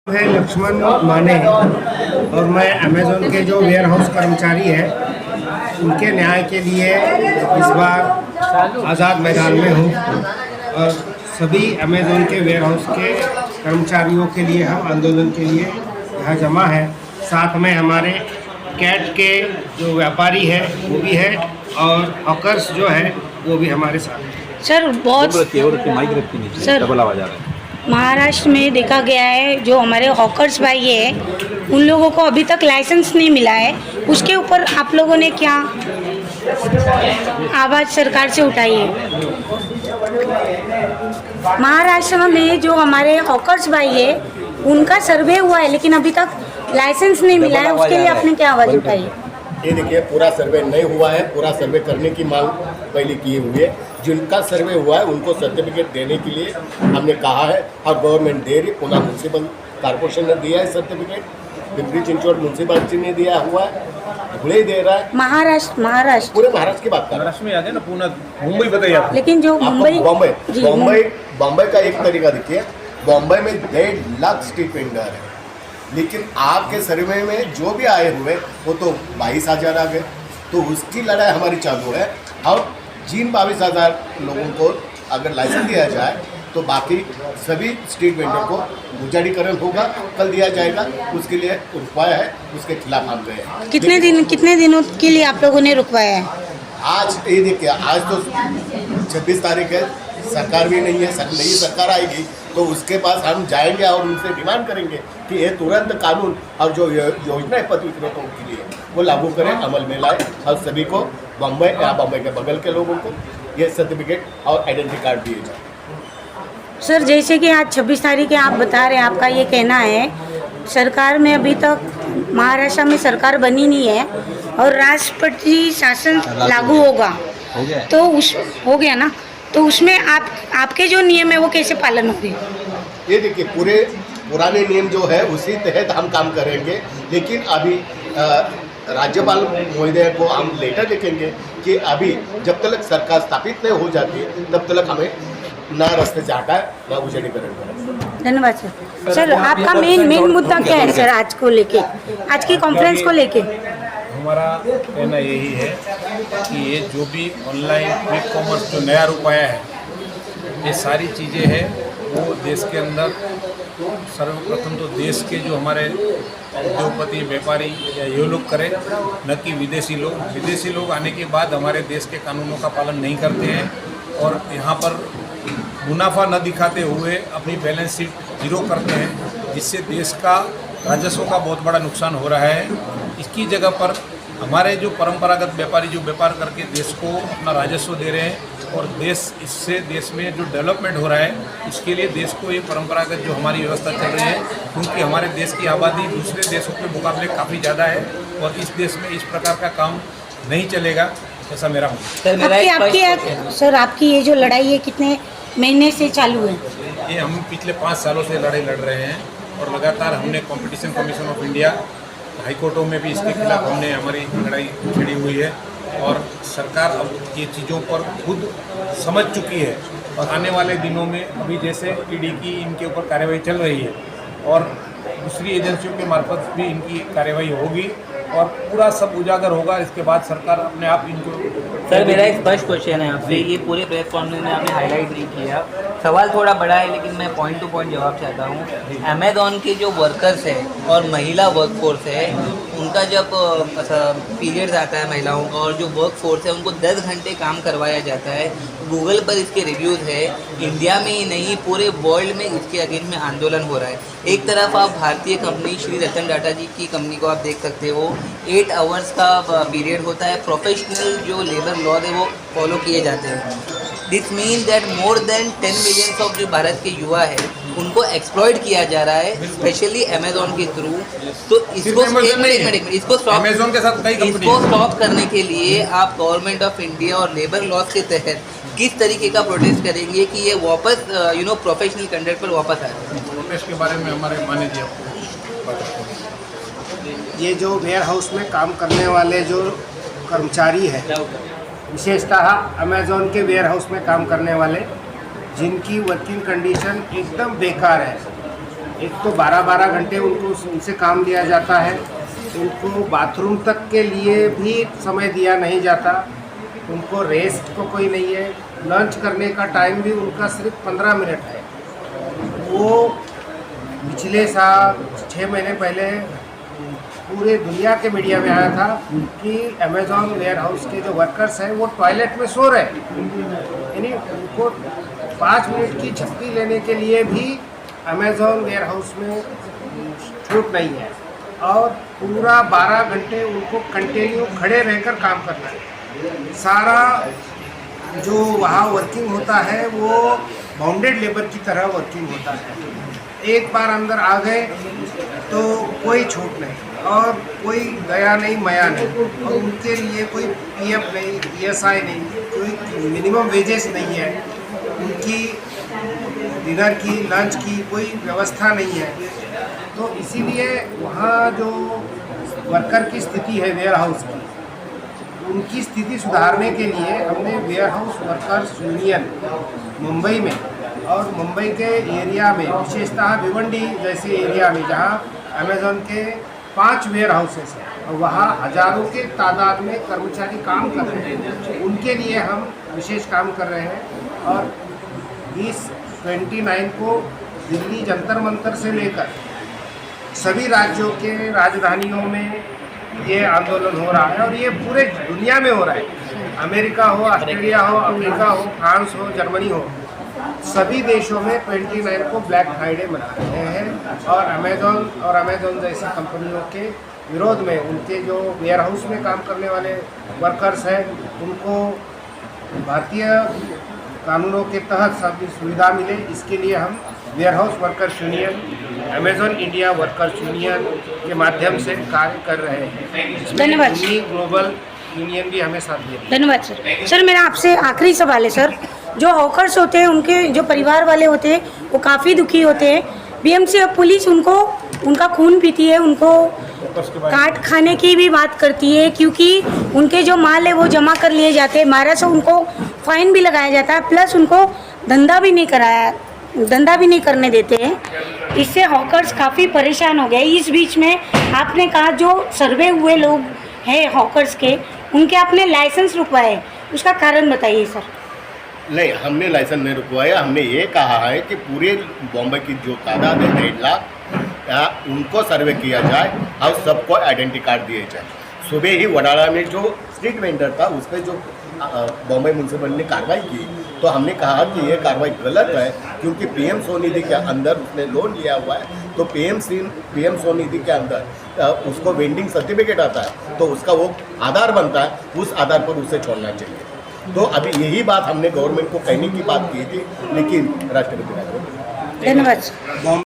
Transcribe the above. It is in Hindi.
है लक्ष्मण माने और मैं अमेज़न के जो वेयर हाउस कर्मचारी हैं उनके न्याय के लिए इस बार आज़ाद मैदान में हूँ और सभी अमेज़न के वेयर हाउस के कर्मचारियों के लिए हम आंदोलन के लिए यहाँ जमा है। साथ में हमारे कैट के जो व्यापारी है वो भी है और हॉकर्स जो है वो भी हमारे साथ हैं। सर बहुत सर डबल आवाज आ रहा है। महाराष्ट्र में देखा गया है जो हमारे हॉकर्स भाई है उन लोगों को अभी तक लाइसेंस नहीं मिला है, उसके ऊपर आप लोगों ने क्या आवाज़ सरकार से उठाई है? महाराष्ट्र में जो हमारे हॉकर्स भाई है उनका सर्वे हुआ है लेकिन अभी तक लाइसेंस नहीं मिला है, उसके लिए आपने क्या आवाज़ उठाई है? ये देखिए, पूरा सर्वे नहीं हुआ है। पूरा सर्वे करने की मांग पहले किए हुए है। जिनका सर्वे हुआ है उनको सर्टिफिकेट देने के लिए हमने कहा है और गवर्नमेंट दे रही। पुणे म्यूनसिपल कॉर्पोरेशन ने दिया है सर्टिफिकेट, पिंपरी चिंचवड म्यूनसिपालिटी ने दिया हुआ है, धुले दे रहा है। महाराष्ट्र पूरे महाराष्ट्र की बात कर रहे हैं। महाराष्ट्र में आ गया ना, पुणे मुंबई बताइए आप। लेकिन जो बॉम्बे का एक तरीका देखिए, बॉम्बे में 1.5 लाख स्ट्रीट वेंडर है, लेकिन आपके सर्वे में जो भी आए हुए वो तो 22,000 आ गए। तो उसकी लड़ाई हमारी चालू है और जिन 22,000 लोगों को अगर लाइसेंस दिया जाए तो बाकी सभी स्ट्रीट वेंडर को गुजारीकरण होगा, कल दिया जाएगा। उसके लिए रुकवाया है, उसके खिलाफ हम गए हैं। कितने दिनों के लिए आप लोगों ने रुकवाया है? आज ये देखिए, आज तो 26 तारीख है, सरकार भी नहीं है। नई सरकार आएगी तो उसके पास हम जाएंगे और उनसे डिमांड करेंगे कि ये तुरंत कानून और जो योजना है पथ विक्रेताओं के लिए वो लागू करें, अमल में लाए और सभी को बम्बई या बम्बई के बगल के लोगों को ये सर्टिफिकेट और आइडेंटिटी कार्ड दिए जाए। सर जैसे कि आज 26 तारीख है, आप बता रहे हैं, आपका ये कहना है सरकार में अभी तक महाराष्ट्र में सरकार बनी नहीं है और राष्ट्रपति शासन लागू होगा, तो उस हो गया ना, तो उसमें आपके जो नियम है वो कैसे पालन होंगे? ये देखिए, पूरे पुराने नियम जो है उसी तहत हम काम करेंगे, लेकिन अभी राज्यपाल महोदय को हम लेटर लिखेंगे कि अभी जब तक सरकार स्थापित नहीं हो जाती तब तक हमें ना रास्ते से हटाए ना उजाड़ीकरण करें। धन्यवाद सर। सर आपका मेन मुद्दा क्या है सर आज को लेके, आज की कॉन्फ्रेंस को लेके? हमारा कहना यही है कि ये जो भी ऑनलाइन क्विक कॉमर्स जो नया रूप आया है, ये सारी चीज़ें हैं वो देश के अंदर सर्वप्रथम तो देश के जो हमारे उद्योगपति व्यापारी या ये लोग करें, न कि विदेशी लोग। विदेशी लोग आने के बाद हमारे देश के कानूनों का पालन नहीं करते हैं और यहाँ पर मुनाफा न दिखाते हुए अपनी बैलेंस शीट जीरो करते हैं, जिससे देश का राजस्व का बहुत बड़ा नुकसान हो रहा है। इसकी जगह पर हमारे जो परंपरागत व्यापारी जो व्यापार करके देश को अपना राजस्व दे रहे हैं और इससे देश में जो डेवलपमेंट हो रहा है, इसके लिए देश को ये परंपरागत जो हमारी व्यवस्था चल रही है, क्योंकि हमारे देश की आबादी दूसरे देशों के मुकाबले काफ़ी ज़्यादा है और इस देश में इस प्रकार का काम नहीं चलेगा, ऐसा मेरा मानना। सर आपकी ये जो लड़ाई है कितने महीने से चालू है? ये हम पिछले 5 सालों से लड़ाई लड़ रहे हैं और लगातार हमने कंपटीशन कमीशन ऑफ इंडिया, हाईकोर्टों में भी इसके खिलाफ हमने हमारी लड़ाई छिड़ी हुई है और सरकार अब ये चीज़ों पर खुद समझ चुकी है और आने वाले दिनों में अभी जैसे ईडी की इनके ऊपर कार्रवाई चल रही है और दूसरी एजेंसियों के मार्फत भी इनकी कार्रवाई होगी और पूरा सब उजागर होगा। इसके बाद सरकार अपने आप इनको। सर मेरा एक स्पष्ट क्वेश्चन है आपसे, ये पूरे प्रेस कॉन्फ्रेंस में आपने हाईलाइट नहीं किया, सवाल थोड़ा बड़ा है लेकिन मैं पॉइंट टू पॉइंट जवाब चाहता हूँ। अमेज़ॉन के जो वर्कर्स हैं और महिला वर्कफोर्स है, उनका जब पीरियड्स आता है महिलाओं का और जो वर्कफोर्स है उनको 10 घंटे काम करवाया जाता है। गूगल पर इसके रिव्यूज़ है, इंडिया में ही नहीं पूरे वर्ल्ड में इसके अगेंस्ट में आंदोलन हो रहा है। एक तरफ आप भारतीय कंपनी श्री रतन टाटा जी की कंपनी को आप देख सकते हो, 8 आवर्स का पीरियड होता है, प्रोफेशनल जो लेबर लॉ है वो फॉलो किए जाते हैं। This mean that more than 10 millions of जो भारत के युवा है उनको एक्सप्लॉइट किया जा रहा है, स्पेशली अमेज़ॉन के थ्रू। तो इसको स्टॉप करने के लिए आप गवर्नमेंट ऑफ इंडिया और लेबर लॉज के तहत किस तरीके का प्रोटेस्ट करेंगे कि ये वापस प्रोफेशनल कंडक्ट पर वापस आए? प्रोटेस्ट के बारे में हमारे माने जी आपको ये जो वेयर हाउस में काम करने वाले जो कर्मचारी है, विशेषतः अमेज़न के वेयर हाउस में काम करने वाले, जिनकी वर्किंग कंडीशन एकदम बेकार है, एक तो 12-12 घंटे उनसे काम लिया जाता है, उनको बाथरूम तक के लिए भी समय दिया नहीं जाता, उनको रेस्ट को कोई नहीं है, लंच करने का टाइम भी उनका सिर्फ 15 मिनट है। वो पिछले साल 6 महीने पहले पूरे दुनिया के मीडिया में आया था कि अमेज़ॉन वेयर हाउस के जो वर्कर्स हैं वो टॉयलेट में सो रहे हैं, यानी उनको 5 मिनट की झपकी लेने के लिए भी अमेज़ॉन वेयर हाउस में छूट नहीं है और पूरा 12 घंटे उनको कंटिन्यू खड़े रहकर काम करना है। सारा जो वहाँ वर्किंग होता है वो बाउंडेड लेबर की तरह वर्किंग होता है। एक बार अंदर आ गए तो कोई छूट नहीं और कोई गया नहीं मया नहीं, और उनके लिए कोई पीएफ नहीं, ईएसआई नहीं, कोई मिनिमम वेजेस नहीं है, उनकी डिनर की लंच की कोई व्यवस्था नहीं है। तो इसीलिए वहाँ जो वर्कर की स्थिति है वेयर हाउस की, उनकी स्थिति सुधारने के लिए हमने warehouse workers union Mumbai में और मुंबई के एरिया में, विशेषतः भिवंडी जैसे एरिया में जहाँ अमेज़ॉन के 5 वेयर हाउसेस हैं और वहाँ हज़ारों के तादाद में कर्मचारी काम कर रहे हैं, उनके लिए हम विशेष काम कर रहे हैं। और 29 को दिल्ली जंतर मंतर से लेकर सभी राज्यों के राजधानियों में ये आंदोलन हो रहा है और ये पूरे दुनिया में हो रहा है। अमेरिका हो, ऑस्ट्रेलिया हो, अफ्रीका हो, फ्रांस हो, जर्मनी हो, सभी देशों में 29 को ब्लैक फ्राइडे मना रहे हैं और अमेज़ॉन जैसी कंपनियों के विरोध में उनके जो वेयर हाउस में काम करने वाले वर्कर्स हैं उनको भारतीय कानूनों के तहत सभी सुविधा मिले, इसके लिए हम warehouse workers union, Amazon India workers union के माध्यम से कार्य कर रहे हैं। धन्यवाद। ग्लोबल यूनियन भी हमें साथ दे रही है। धन्यवाद सर। सर मेरा आपसे आखिरी सवाल है सर, जो हॉकर्स होते हैं उनके जो परिवार वाले होते हैं वो काफ़ी दुखी होते हैं, बीएमसी और पुलिस उनका खून पीती है, उनको काट खाने की भी बात करती है क्योंकि उनके जो माल है वो जमा कर लिए जाते हैं, 1200 उनको फाइन भी लगाया जाता है, प्लस उनको धंधा भी नहीं करने देते हैं। इससे हॉकर्स काफ़ी परेशान हो गए। इस बीच में आपने कहा जो सर्वे हुए लोग हैं हॉकर्स के, उनके आपने लाइसेंस रुकवाए, उसका कारण बताइए सर। नहीं, हमने लाइसेंस नहीं रुकवाया। हमने ये कहा है कि पूरे बॉम्बे की जो तादाद है 1.5 लाख, उनको सर्वे किया जाए और सबको आइडेंटिटी कार्ड दिए जाए। सुबह ही वडाला में जो स्ट्रीट वेंडर था उस पर जो बॉम्बे म्यूनसिपल ने कार्रवाई की, तो हमने कहा कि ये कार्रवाई गलत है क्योंकि पीएम स्वनिधि के अंदर उसने लोन लिया हुआ है, तो पीएम स्वनिधि के अंदर उसको वेंडिंग सर्टिफिकेट आता है तो उसका वो आधार बनता है, उस आधार पर उसे छोड़ना चाहिए। तो अभी यही बात हमने गवर्नमेंट को कहने की बात की थी, लेकिन राष्ट्रपति ने धन्यवाद।